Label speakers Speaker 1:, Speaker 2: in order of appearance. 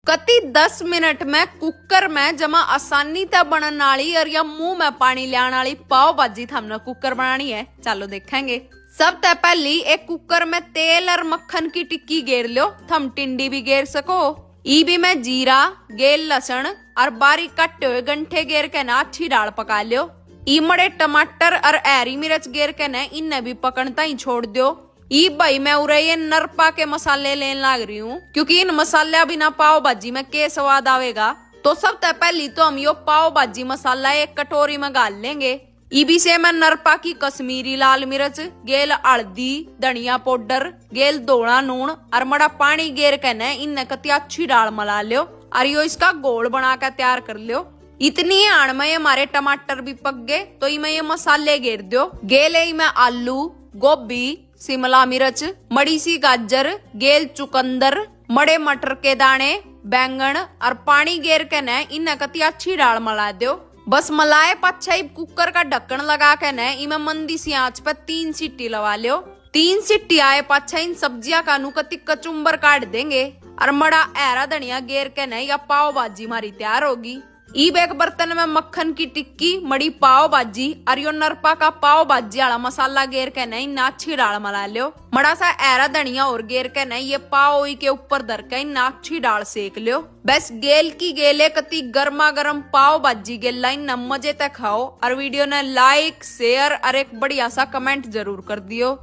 Speaker 1: कति 10 मिनट में कुकर में जमा आसानी ते बनने वाली और या मुंह में पानी लाने वाली पाव भाजी हमने कुकर बनानी है। चलो देखेंगे। सब ते पहली एक कुकर में तेल और मक्खन की टिक्की गेर लो। थम टिंडी भी गेर सको। ई भी में जीरा, गेल लहसुन और बारीक कटे हुए गंठे गेर के ना अच्छी दाल पका लो। ई मड़े टमाटर और हरी मिर्च गेर के ना इन्हें भी पकड़ता ही छोड़ दो। ई भाई मैं उरे ये नरपा के मसाले लेने लग रही हूँ, क्योंकि इन मसाले बिना पाव भाजी में के स्वाद आवेगा। तो सबसे पहली तो हम यो पाव भाजी मसाला एक कटोरी में गाल लेंगे। इबी से मैं नरपा की कश्मीरी लाल मिर्च, गेल हल्दी, धनिया पाउडर, गेल धोला नून और मड़ा पानी गेर के न इन कती अच्छी दाल मला लो और यो इसका घोल बना कर तैयार कर लो। इतनी आड़ में हमारे टमाटर भी पक गए तो इमें ये मसाले गेर दो। गेले में आलू, गोभी, शिमला मिर्च, मड़ी सी गाजर, गेल चुकंदर, मड़े मटर के दाने, बैंगन और पानी गेर के न इन कती अच्छी दाल मला दो। बस मलाए पच्छा कुकर का ढक्कन लगा के न इमें मंदी सी आंच पर 3 सीटी लगा लो। 3 सीटी आए पच्छा इन सब्जियां का नुकती कचुम्बर काट देंगे और मड़ा ऐरा धनिया गेर के न या पाव भाजी हमारी तैयार होगी। ईब एक बर्तन में मक्खन की टिक्की, मड़ी पाव भाजी और यो नरपा का पाव भाजी वाला मसाला गेर के नहीं नाछी डाल मला लो। मड़ा सा ऐरा धनिया और गेर के नहीं ये पाव के ऊपर धर के नाछी डाल सेक लो। बस गेल की गेले कती गर्मा गर्म पाव भाजी गेल लाइन न मजे तक खाओ और वीडियो ने लाइक शेयर और एक बढ़िया सा कमेंट जरूर कर दियो।